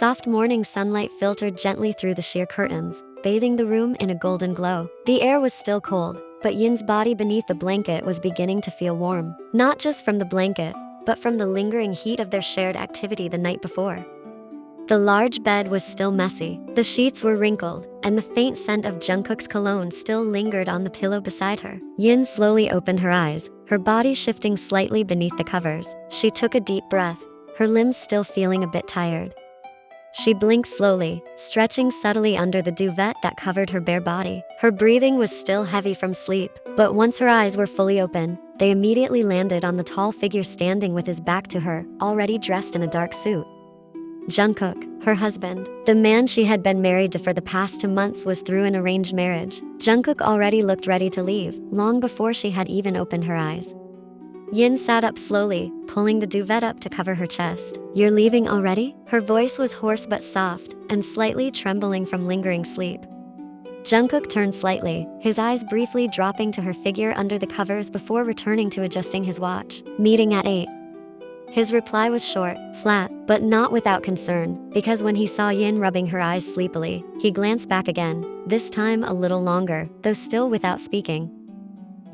Soft morning sunlight filtered gently through the sheer curtains, bathing the room in a golden glow. The air was still cold, but Yin's body beneath the blanket was beginning to feel warm. Not just from the blanket, but from the lingering heat of their shared activity the night before. The large bed was still messy, the sheets were wrinkled, and the faint scent of Jungkook's cologne still lingered on the pillow beside her. Yin slowly opened her eyes, her body shifting slightly beneath the covers. She took a deep breath, her limbs still feeling a bit tired. She blinked slowly, stretching subtly under the duvet that covered her bare body. Her breathing was still heavy from sleep, but once her eyes were fully open, they immediately landed on the tall figure standing with his back to her, already dressed in a dark suit. Jungkook, her husband, the man she had been married to for the past 2 months, was through an arranged marriage. Jungkook already looked ready to leave, long before she had even opened her eyes. Yin sat up slowly, pulling the duvet up to cover her chest. "You're leaving already?" Her voice was hoarse but soft, and slightly trembling from lingering sleep. Jungkook turned slightly, his eyes briefly dropping to her figure under the covers before returning to adjusting his watch. "Meeting at 8. His reply was short, flat, but not without concern, because when he saw Yin rubbing her eyes sleepily, he glanced back again, this time a little longer, though still without speaking.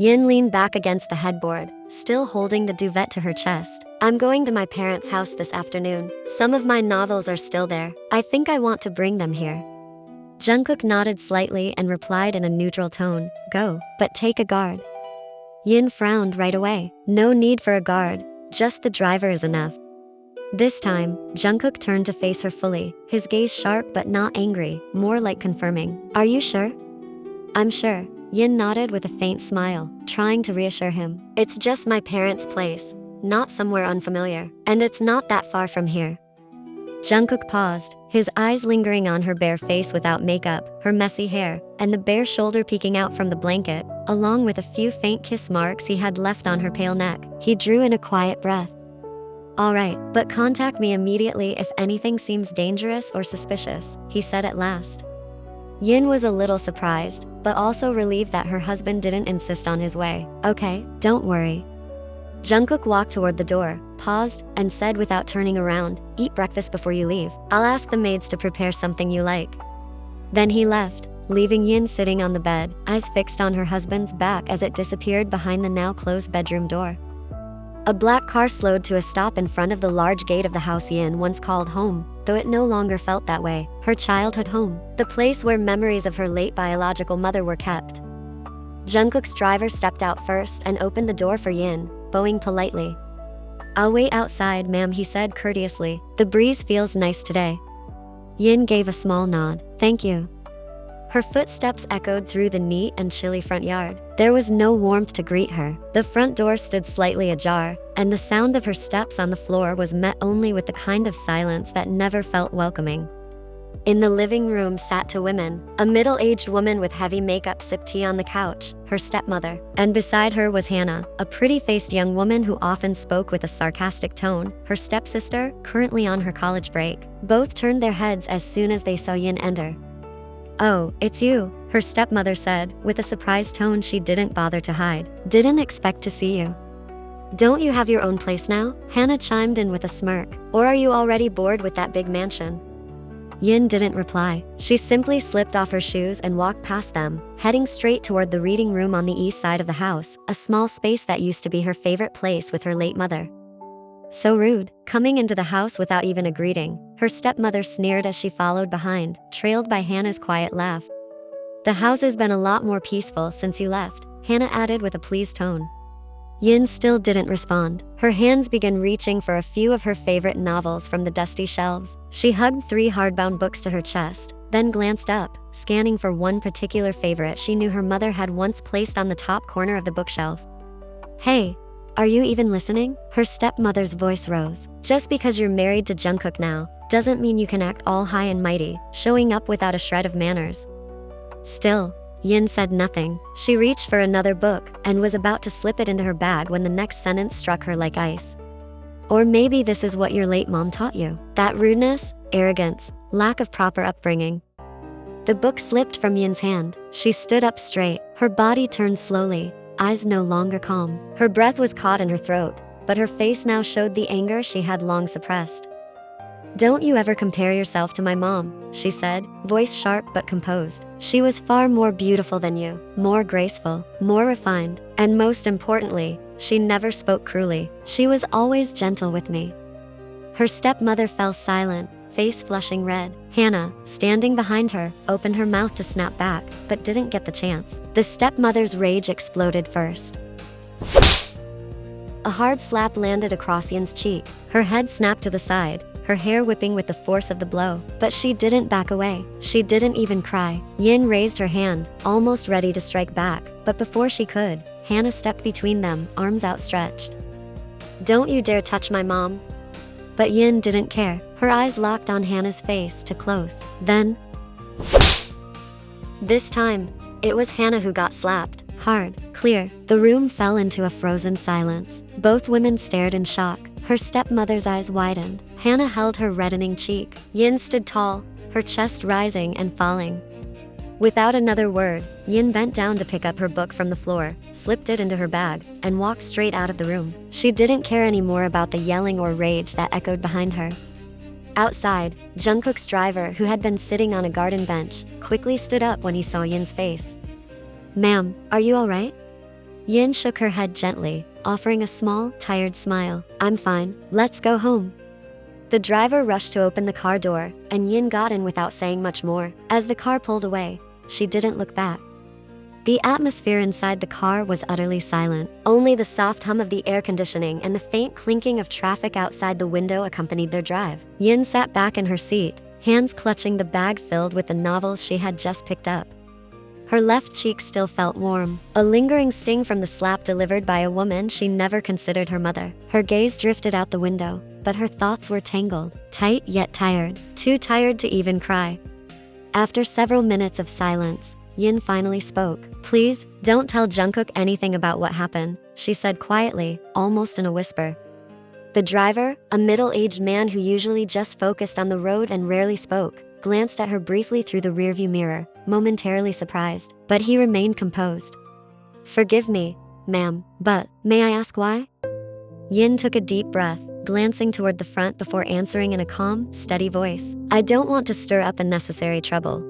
Yin leaned back against the headboard, still holding the duvet to her chest. "I'm going to my parents' house this afternoon. Some of my novels are still there. I think I want to bring them here." Jungkook nodded slightly and replied in a neutral tone, "Go, but take a guard." Yin frowned right away. "No need for a guard, just the driver is enough." This time, Jungkook turned to face her fully, his gaze sharp but not angry, more like confirming. "Are you sure?" "I'm sure." Yin nodded with a faint smile, trying to reassure him. "It's just my parents' place, not somewhere unfamiliar, and it's not that far from here." Jungkook paused, his eyes lingering on her bare face without makeup, her messy hair, and the bare shoulder peeking out from the blanket, along with a few faint kiss marks he had left on her pale neck. He drew in a quiet breath. "All right, but contact me immediately if anything seems dangerous or suspicious," he said at last. Yin was a little surprised, but also relieved that her husband didn't insist on his way. "Okay, don't worry." Jungkook walked toward the door, paused, and said without turning around, "Eat breakfast before you leave. I'll ask the maids to prepare something you like." Then he left, leaving Yin sitting on the bed, eyes fixed on her husband's back as it disappeared behind the now closed bedroom door. A black car slowed to a stop in front of the large gate of the house Yin once called home, though it no longer felt that way. Her childhood home, the place where memories of her late biological mother were kept. Jungkook's driver stepped out first and opened the door for Yin, bowing politely. "I'll wait outside, ma'am," he said courteously. "The breeze feels nice today." Yin gave a small nod. "Thank you." Her footsteps echoed through the neat and chilly front yard. There was no warmth to greet her. The front door stood slightly ajar, and the sound of her steps on the floor was met only with the kind of silence that never felt welcoming. In the living room sat 2 women. A middle-aged woman with heavy makeup sipped tea on the couch, her stepmother. And beside her was Hannah, a pretty-faced young woman who often spoke with a sarcastic tone, her stepsister, currently on her college break. Both turned their heads as soon as they saw Yin enter. "Oh, it's you," her stepmother said, with a surprised tone she didn't bother to hide. "Didn't expect to see you." "Don't you have your own place now?" Hannah chimed in with a smirk. "Or are you already bored with that big mansion?" Yin didn't reply. She simply slipped off her shoes and walked past them, heading straight toward the reading room on the east side of the house, a small space that used to be her favorite place with her late mother. "So rude, coming into the house without even a greeting," her stepmother sneered as she followed behind, trailed by Hannah's quiet laugh. "The house has been a lot more peaceful since you left," Hannah added with a pleased tone. Yin still didn't respond. Her hands began reaching for a few of her favorite novels from the dusty shelves. She hugged 3 hardbound books to her chest, then glanced up, scanning for one particular favorite she knew her mother had once placed on the top corner of the bookshelf. "Hey, are you even listening?" Her stepmother's voice rose. "Just because you're married to Jungkook now, doesn't mean you can act all high and mighty, showing up without a shred of manners." Still, Yin said nothing. She reached for another book and was about to slip it into her bag when the next sentence struck her like ice. "Or maybe this is what your late mom taught you. That rudeness, arrogance, lack of proper upbringing." The book slipped from Yin's hand. She stood up straight, her body turned slowly, eyes no longer calm. Her breath was caught in her throat, but her face now showed the anger she had long suppressed. "Don't you ever compare yourself to my mom," she said, voice sharp but composed. "She was far more beautiful than you, more graceful, more refined, and most importantly, she never spoke cruelly. She was always gentle with me." Her stepmother fell silent, face flushing red. Hannah, standing behind her, opened her mouth to snap back, but didn't get the chance. The stepmother's rage exploded first. A hard slap landed across Yin's cheek. Her head snapped to the side, her hair whipping with the force of the blow. But she didn't back away. She didn't even cry. Yin raised her hand, almost ready to strike back, but before she could, Hannah stepped between them, arms outstretched. "Don't you dare touch my mom." But Yin didn't care. Her eyes locked on Hannah's face to close. Then, this time, it was Hannah who got slapped. Hard, clear. The room fell into a frozen silence. Both women stared in shock. Her stepmother's eyes widened. Hannah held her reddening cheek. Yin stood tall, her chest rising and falling. Without another word, Yin bent down to pick up her book from the floor, slipped it into her bag, and walked straight out of the room. She didn't care anymore about the yelling or rage that echoed behind her. Outside, Jungkook's driver, who had been sitting on a garden bench, quickly stood up when he saw Yin's face. "Ma'am, are you all right?" Yin shook her head gently, offering a small, tired smile. "I'm fine. Let's go home." The driver rushed to open the car door, and Yin got in without saying much more. As the car pulled away, she didn't look back. The atmosphere inside the car was utterly silent. Only the soft hum of the air conditioning and the faint clinking of traffic outside the window accompanied their drive. Yin sat back in her seat, hands clutching the bag filled with the novels she had just picked up. Her left cheek still felt warm, a lingering sting from the slap delivered by a woman she never considered her mother. Her gaze drifted out the window, but her thoughts were tangled, tight yet tired, too tired to even cry. After several minutes of silence, Yin finally spoke. "Please, don't tell Jungkook anything about what happened," she said quietly, almost in a whisper. The driver, a middle-aged man who usually just focused on the road and rarely spoke, glanced at her briefly through the rearview mirror, momentarily surprised, but he remained composed. "Forgive me, ma'am, but may I ask why?" Yin took a deep breath, glancing toward the front before answering in a calm, steady voice. "I don't want to stir up unnecessary trouble."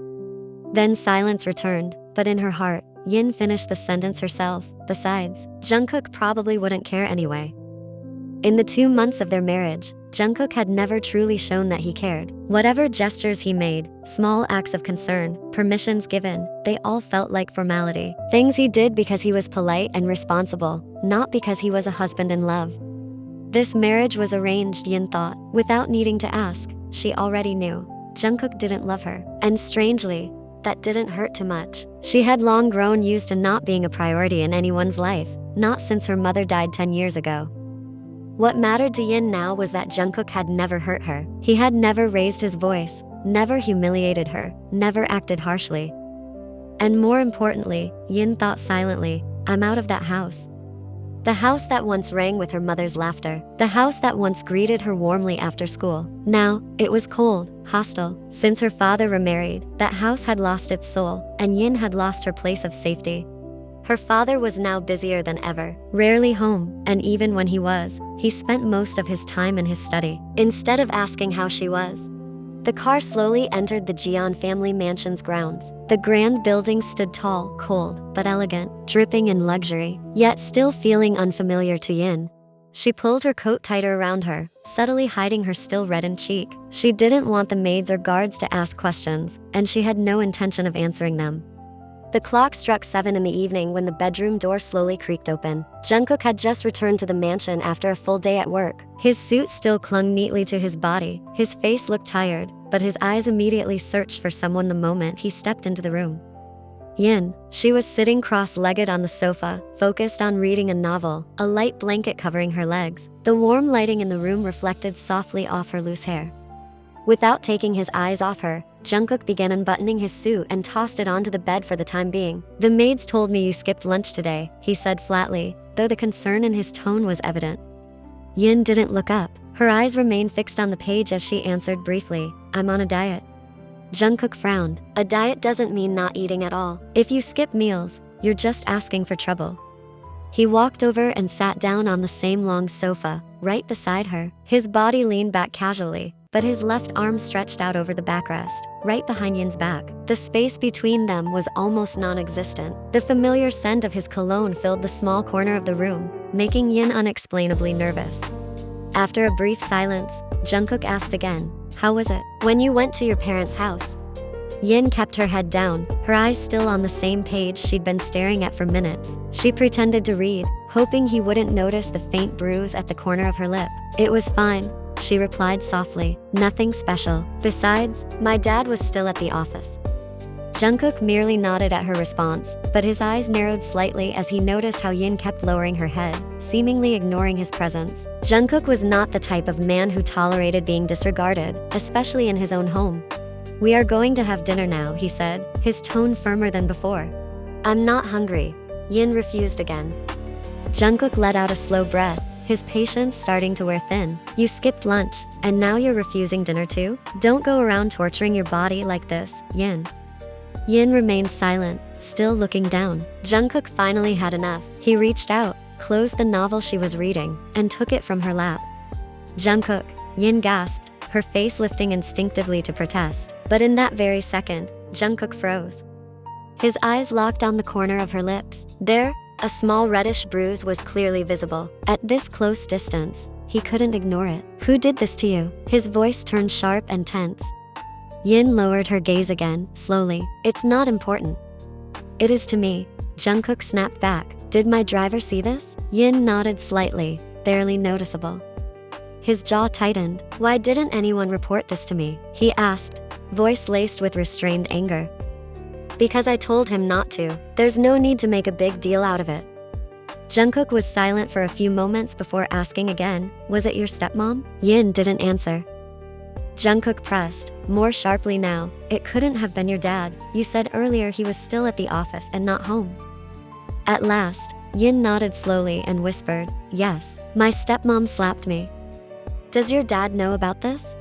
Then silence returned, but in her heart, Yin finished the sentence herself. Besides, Jungkook probably wouldn't care anyway. In the 2 months of their marriage, Jungkook had never truly shown that he cared. Whatever gestures he made, small acts of concern, permissions given, they all felt like formality. Things he did because he was polite and responsible, not because he was a husband in love. This marriage was arranged, Yin thought. Without needing to ask, she already knew. Jungkook didn't love her. And strangely, that didn't hurt too much. She had long grown used to not being a priority in anyone's life, not since her mother died 10 years ago. What mattered to Yin now was that Jungkook had never hurt her. He had never raised his voice, never humiliated her, never acted harshly. And more importantly, Yin thought silently, "I'm out of that house." The house that once rang with her mother's laughter. The house that once greeted her warmly after school. Now, it was cold, hostile. Since her father remarried, that house had lost its soul, and Yin had lost her place of safety. Her father was now busier than ever, rarely home, and even when he was, he spent most of his time in his study. Instead of asking how she was, the car slowly entered the Jian family mansion's grounds. The grand building stood tall, cold, but elegant, dripping in luxury, yet still feeling unfamiliar to Yin. She pulled her coat tighter around her, subtly hiding her still reddened cheek. She didn't want the maids or guards to ask questions, and she had no intention of answering them. The clock struck 7 in the evening when the bedroom door slowly creaked open. Jungkook had just returned to the mansion after a full day at work. His suit still clung neatly to his body. His face looked tired, but his eyes immediately searched for someone the moment he stepped into the room. Yin. She was sitting cross-legged on the sofa, focused on reading a novel, a light blanket covering her legs. The warm lighting in the room reflected softly off her loose hair. Without taking his eyes off her, Jungkook began unbuttoning his suit and tossed it onto the bed for the time being. "The maids told me you skipped lunch today," he said flatly, though the concern in his tone was evident. Yin didn't look up. Her eyes remained fixed on the page as she answered briefly, "I'm on a diet." Jungkook frowned. "A diet doesn't mean not eating at all. If you skip meals, you're just asking for trouble." He walked over and sat down on the same long sofa, right beside her. His body leaned back casually, but his left arm stretched out over the backrest, right behind Yin's back. The space between them was almost non-existent. The familiar scent of his cologne filled the small corner of the room, making Yin unexplainably nervous. After a brief silence, Jungkook asked again, "How was it when you went to your parents' house?" Yin kept her head down, her eyes still on the same page she'd been staring at for minutes. She pretended to read, hoping he wouldn't notice the faint bruise at the corner of her lip. "It was fine," she replied softly. "Nothing special. Besides, my dad was still at the office." Jungkook merely nodded at her response, but his eyes narrowed slightly as he noticed how Yin kept lowering her head, seemingly ignoring his presence. Jungkook was not the type of man who tolerated being disregarded, especially in his own home. "We are going to have dinner now," he said, his tone firmer than before. "I'm not hungry." Yin refused again. Jungkook let out a slow breath, his patience starting to wear thin. "You skipped lunch, and now you're refusing dinner too? Don't go around torturing your body like this, Yin." Yin remained silent, still looking down. Jungkook finally had enough. He reached out, closed the novel she was reading, and took it from her lap. "Jungkook," Yin gasped, her face lifting instinctively to protest. But in that very second, Jungkook froze. His eyes locked on the corner of her lips. There, a small reddish bruise was clearly visible. At this close distance, he couldn't ignore it. "Who did this to you?" His voice turned sharp and tense. Yin lowered her gaze again, slowly. "It's not important." "It is to me," Jungkook snapped back. "Did my driver see this?" Yin nodded slightly, barely noticeable. His jaw tightened. "Why didn't anyone report this to me?" he asked, voice laced with restrained anger. "Because I told him not to. There's no need to make a big deal out of it." Jungkook was silent for a few moments before asking again, "Was it your stepmom?" Yin didn't answer. Jungkook pressed, more sharply now, "It couldn't have been your dad. You said earlier he was still at the office and not home." At last, Yin nodded slowly and whispered, "Yes, my stepmom slapped me." "Does your dad know about this?"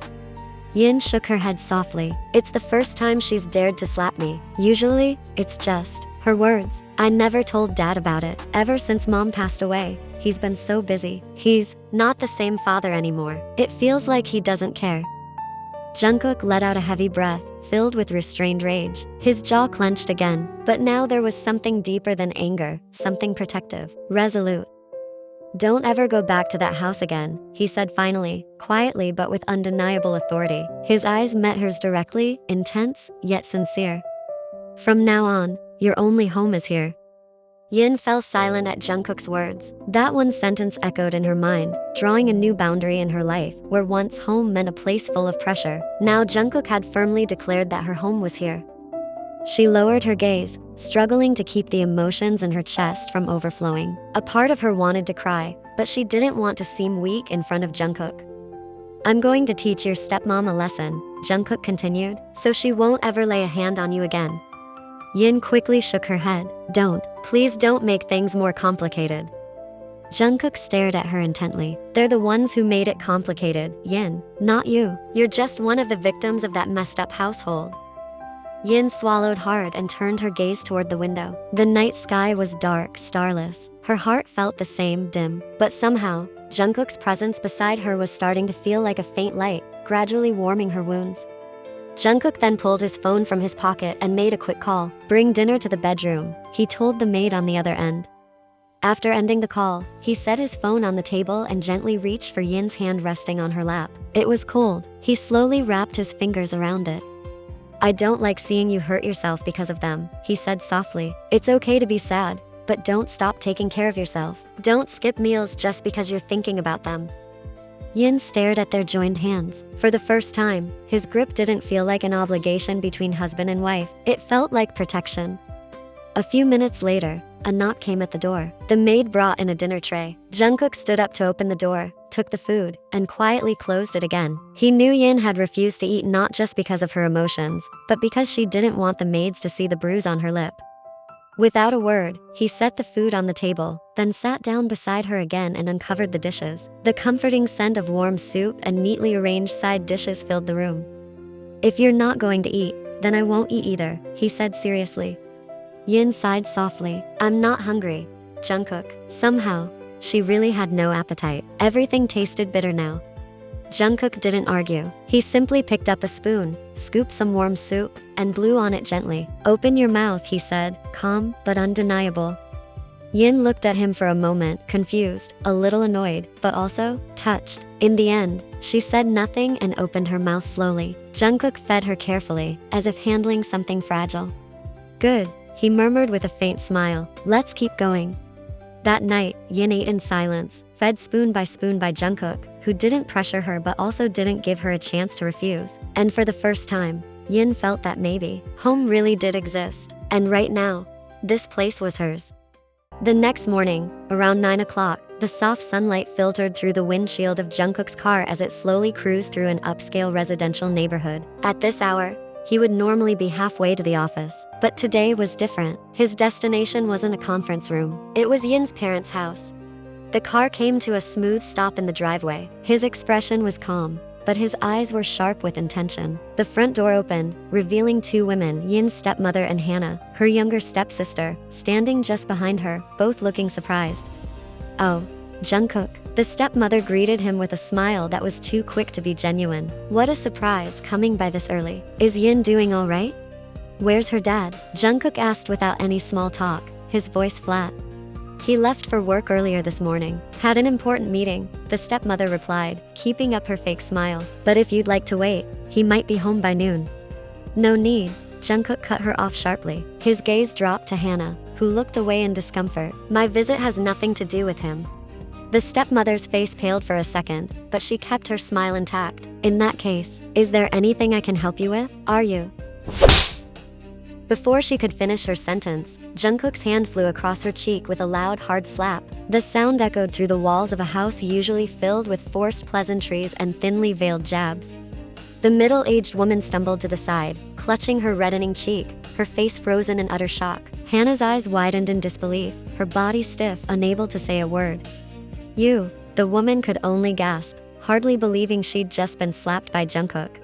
Yin shook her head softly. "It's the first time she's dared to slap me. Usually, it's just her words. I never told dad about it. Ever since mom passed away, he's been so busy. He's not the same father anymore. It feels like he doesn't care." Jungkook let out a heavy breath, filled with restrained rage. His jaw clenched again, but now there was something deeper than anger, something protective, resolute. "Don't ever go back to that house again," he said finally, quietly but with undeniable authority. His eyes met hers directly, intense, yet sincere. "From now on, your only home is here." Yin fell silent at Jungkook's words. That one sentence echoed in her mind, drawing a new boundary in her life, where once home meant a place full of pressure. Now Jungkook had firmly declared that her home was here. She lowered her gaze, struggling to keep the emotions in her chest from overflowing. A part of her wanted to cry, but she didn't want to seem weak in front of Jungkook. "I'm going to teach your stepmom a lesson," Jungkook continued, "so she won't ever lay a hand on you again." Yin quickly shook her head. Please don't make things more complicated." Jungkook stared at her intently. "They're the ones who made it complicated, Yin, not you. You're just one of the victims of that messed up household." Yin swallowed hard and turned her gaze toward the window. The night sky was dark, starless. Her heart felt the same, dim. But somehow, Jungkook's presence beside her was starting to feel like a faint light, gradually warming her wounds. Jungkook then pulled his phone from his pocket and made a quick call. "Bring dinner to the bedroom," he told the maid on the other end. After ending the call, he set his phone on the table and gently reached for Yin's hand resting on her lap. It was cold. He slowly wrapped his fingers around it. "I don't like seeing you hurt yourself because of them," he said softly. "It's okay to be sad, but don't stop taking care of yourself. Don't skip meals just because you're thinking about them." Yin stared at their joined hands. For the first time, his grip didn't feel like an obligation between husband and wife. It felt like protection. A few minutes later, a knock came at the door. The maid brought in a dinner tray. Jungkook stood up to open the door, took the food, and quietly closed it again. He knew Yin had refused to eat not just because of her emotions, but because she didn't want the maids to see the bruise on her lip. Without a word, he set the food on the table, then sat down beside her again and uncovered the dishes. The comforting scent of warm soup and neatly arranged side dishes filled the room. "If you're not going to eat, then I won't eat either," he said seriously. Yin sighed softly. "I'm not hungry, Jungkook." Somehow, she really had no appetite. Everything tasted bitter now. Jungkook didn't argue. He simply picked up a spoon, scooped some warm soup, and blew on it gently. "Open your mouth," he said, calm but undeniable. Yin looked at him for a moment, confused, a little annoyed, but also touched. In the end, she said nothing and opened her mouth slowly. Jungkook fed her carefully, as if handling something fragile. "Good," he murmured with a faint smile. "Let's keep going." That night, Yin ate in silence, fed spoon by Jungkook, who didn't pressure her but also didn't give her a chance to refuse. And for the first time, Yin felt that maybe home really did exist. And right now, this place was hers. The next morning, around 9 o'clock, the soft sunlight filtered through the windshield of Jungkook's car as it slowly cruised through an upscale residential neighborhood. At this hour, he would normally be halfway to the office, but today was different. His destination wasn't a conference room. It was Yin's parents' house. The car came to a smooth stop in the driveway. His expression was calm, but his eyes were sharp with intention. The front door opened, revealing two women, Yin's stepmother and Hannah, her younger stepsister, standing just behind her, both looking surprised. "Oh, Jungkook." The stepmother greeted him with a smile that was too quick to be genuine. "What a surprise, coming by this early. Is Yin doing all right?" "Where's her dad?" Jungkook asked without any small talk, his voice flat. "He left for work earlier this morning. Had an important meeting," the stepmother replied, keeping up her fake smile. "But if you'd like to wait, he might be home by noon." "No need," Jungkook cut her off sharply. His gaze dropped to Hannah, who looked away in discomfort. "My visit has nothing to do with him." The stepmother's face paled for a second, but she kept her smile intact. "In that case, is there anything I can help you with? Are you?" Before she could finish her sentence, Jungkook's hand flew across her cheek with a loud, hard slap. The sound echoed through the walls of a house usually filled with forced pleasantries and thinly veiled jabs. The middle-aged woman stumbled to the side, clutching her reddening cheek, her face frozen in utter shock. Hannah's eyes widened in disbelief, her body stiff, unable to say a word. "You," the woman could only gasp, hardly believing she'd just been slapped by Jungkook.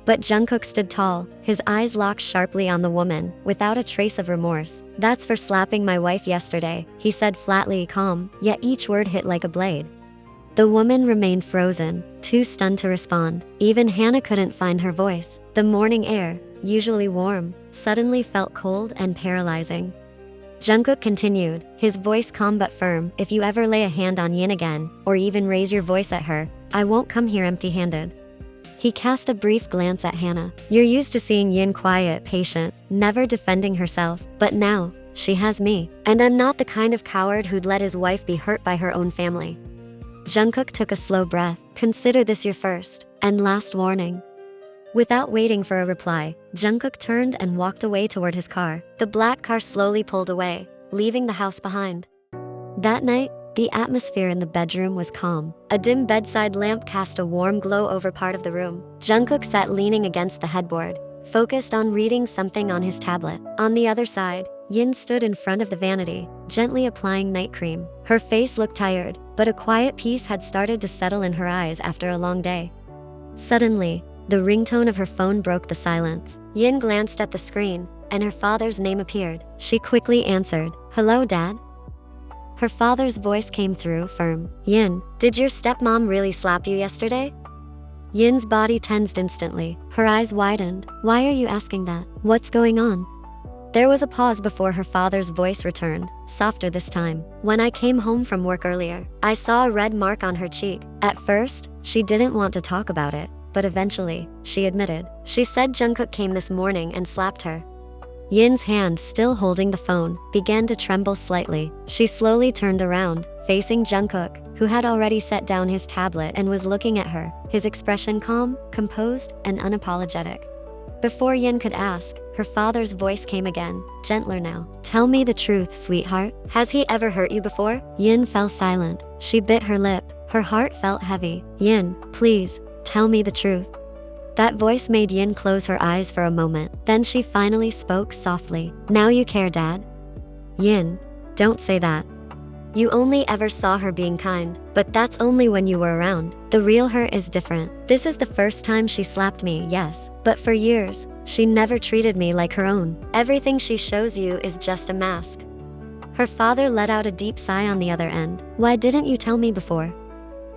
But Jungkook stood tall, his eyes locked sharply on the woman, without a trace of remorse. "That's for slapping my wife yesterday," he said flatly, calm, yet each word hit like a blade. The woman remained frozen, too stunned to respond. Even Hannah couldn't find her voice. The morning air, usually warm, suddenly felt cold and paralyzing. Jungkook continued, his voice calm but firm. "If you ever lay a hand on Yin again, or even raise your voice at her, I won't come here empty-handed." He cast a brief glance at Hannah. "You're used to seeing Yin quiet, patient, never defending herself. But now, she has me. And I'm not the kind of coward who'd let his wife be hurt by her own family." Jungkook took a slow breath. "Consider this your first and last warning." Without waiting for a reply, Jungkook turned and walked away toward his car. The black car slowly pulled away, leaving the house behind. That night, the atmosphere in the bedroom was calm. A dim bedside lamp cast a warm glow over part of the room. Jungkook sat leaning against the headboard, focused on reading something on his tablet. On the other side, Yin stood in front of the vanity, gently applying night cream. Her face looked tired, but a quiet peace had started to settle in her eyes after a long day. Suddenly, the ringtone of her phone broke the silence. Yin glanced at the screen, and her father's name appeared. She quickly answered, "Hello, Dad?" Her father's voice came through, firm. "Yin, did your stepmom really slap you yesterday?" Yin's body tensed instantly. Her eyes widened. "Why are you asking that? What's going on?" There was a pause before her father's voice returned, softer this time. "When I came home from work earlier, I saw a red mark on her cheek. At first, she didn't want to talk about it, but eventually, she admitted. She said Jungkook came this morning and slapped her." Yin's hand, still holding the phone, began to tremble slightly. She slowly turned around, facing Jungkook, who had already set down his tablet and was looking at her, his expression calm, composed, and unapologetic. Before Yin could ask, her father's voice came again, gentler now. "Tell me the truth, sweetheart. Has he ever hurt you before?" Yin fell silent. She bit her lip. Her heart felt heavy. "Yin, please, tell me the truth." That voice made Yin close her eyes for a moment. Then she finally spoke softly. "Now you care, Dad?" "Yin, don't say that. You only ever saw her being kind, but that's only when you were around. The real her is different. This is the first time she slapped me, yes, but for years, she never treated me like her own. Everything she shows you is just a mask." Her father let out a deep sigh on the other end. "Why didn't you tell me before?"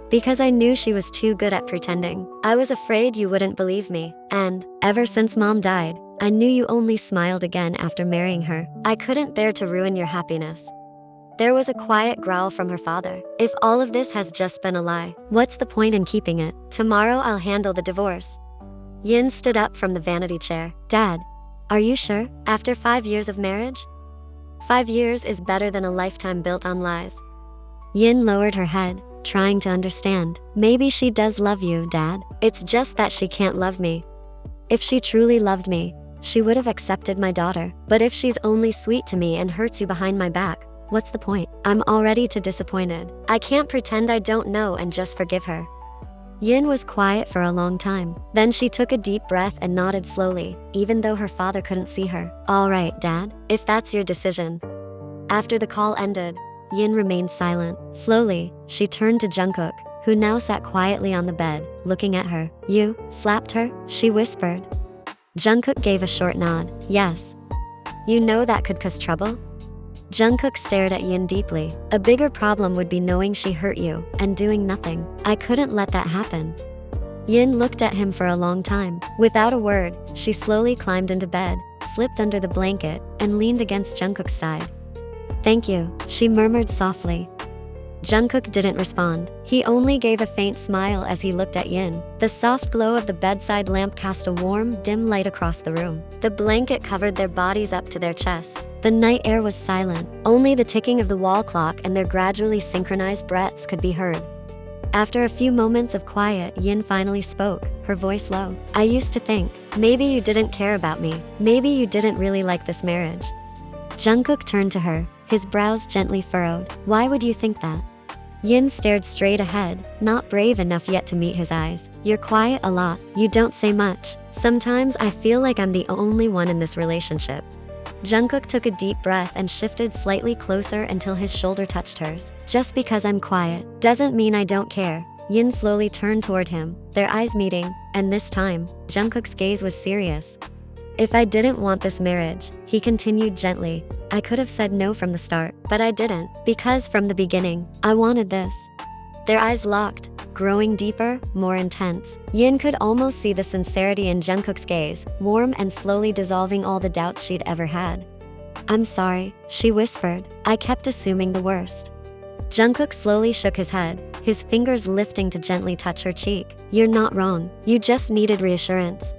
Because I knew she was too good at pretending. I was afraid you wouldn't believe me. And ever since Mom died, I knew you only smiled again after marrying her. I couldn't bear to ruin your happiness." There was a quiet growl from her father. "If all of this has just been a lie, what's the point in keeping it? Tomorrow I'll handle the divorce." Yin stood up from the vanity chair. "Dad, are you sure? After 5 years of marriage? 5 years is better than a lifetime built on lies." Yin lowered her head, trying to understand. "Maybe she does love you, Dad. It's just that she can't love me. If she truly loved me, she would have accepted my daughter. But if she's only sweet to me and hurts you behind my back, what's the point? I'm already too disappointed. I can't pretend I don't know and just forgive her." Yin was quiet for a long time. Then she took a deep breath and nodded slowly, even though her father couldn't see her. "All right, Dad, if that's your decision." After the call ended, Yin remained silent. Slowly, she turned to Jungkook, who now sat quietly on the bed, looking at her. "You slapped her?" she whispered. Jungkook gave a short nod. "Yes." "You know that could cause trouble?" Jungkook stared at Yin deeply. "A bigger problem would be knowing she hurt you and doing nothing. I couldn't let that happen." Yin looked at him for a long time. Without a word, she slowly climbed into bed, slipped under the blanket, and leaned against Jungkook's side. "Thank you," she murmured softly. Jungkook didn't respond. He only gave a faint smile as he looked at Yin. The soft glow of the bedside lamp cast a warm, dim light across the room. The blanket covered their bodies up to their chests. The night air was silent. Only the ticking of the wall clock and their gradually synchronized breaths could be heard. After a few moments of quiet, Yin finally spoke, her voice low. "I used to think, maybe you didn't care about me. Maybe you didn't really like this marriage." Jungkook turned to her, his brows gently furrowed. "Why would you think that?" Yin stared straight ahead, not brave enough yet to meet his eyes. "You're quiet a lot. You don't say much. Sometimes I feel like I'm the only one in this relationship." Jungkook took a deep breath and shifted slightly closer until his shoulder touched hers. "Just because I'm quiet doesn't mean I don't care." Yin slowly turned toward him, their eyes meeting, and this time, Jungkook's gaze was serious. "If I didn't want this marriage," he continued gently, "I could have said no from the start, but I didn't, because from the beginning, I wanted this." Their eyes locked, growing deeper, more intense. Yin could almost see the sincerity in Jungkook's gaze, warm and slowly dissolving all the doubts she'd ever had. "I'm sorry," she whispered. "I kept assuming the worst." Jungkook slowly shook his head, his fingers lifting to gently touch her cheek. "You're not wrong. You just needed reassurance."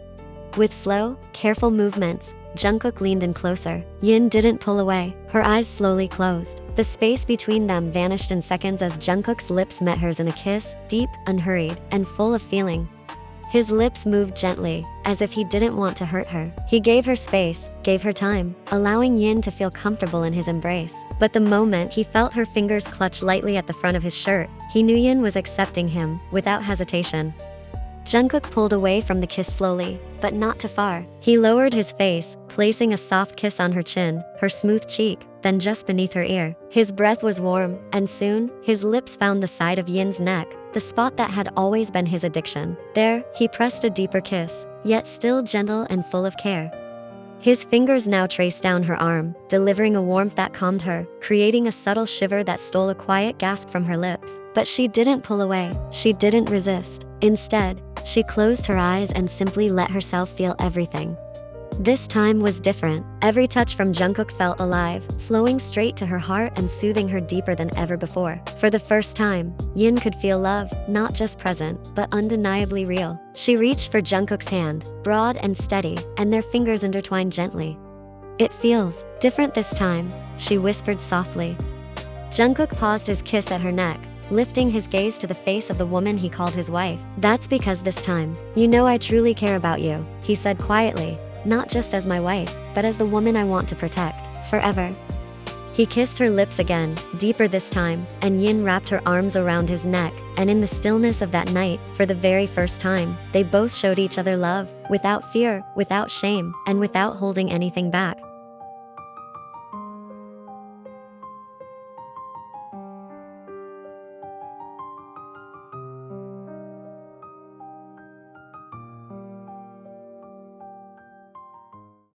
With slow, careful movements, Jungkook leaned in closer. Yin didn't pull away. Her eyes slowly closed. The space between them vanished in seconds as Jungkook's lips met hers in a kiss, deep, unhurried, and full of feeling. His lips moved gently, as if he didn't want to hurt her. He gave her space, gave her time, allowing Yin to feel comfortable in his embrace. But the moment he felt her fingers clutch lightly at the front of his shirt, he knew Yin was accepting him, without hesitation. Jungkook pulled away from the kiss slowly, but not too far. He lowered his face, placing a soft kiss on her chin, her smooth cheek, then just beneath her ear. His breath was warm, and soon, his lips found the side of Yin's neck, the spot that had always been his addiction. There, he pressed a deeper kiss, yet still gentle and full of care. His fingers now traced down her arm, delivering a warmth that calmed her, creating a subtle shiver that stole a quiet gasp from her lips. But she didn't pull away. She didn't resist. Instead, she closed her eyes and simply let herself feel everything. This time was different. Every touch from Jungkook felt alive, flowing straight to her heart and soothing her deeper than ever before. For the first time, Yin could feel love, not just present, but undeniably real. She reached for Jungkook's hand, broad and steady, and their fingers intertwined gently. "It feels different this time," she whispered softly. Jungkook paused his kiss at her neck, lifting his gaze to the face of the woman he called his wife. "That's because this time, you know I truly care about you," he said quietly. "Not just as my wife, but as the woman I want to protect, forever." He kissed her lips again, deeper this time, and Yin wrapped her arms around his neck, and in the stillness of that night, for the very first time, they both showed each other love, without fear, without shame, and without holding anything back.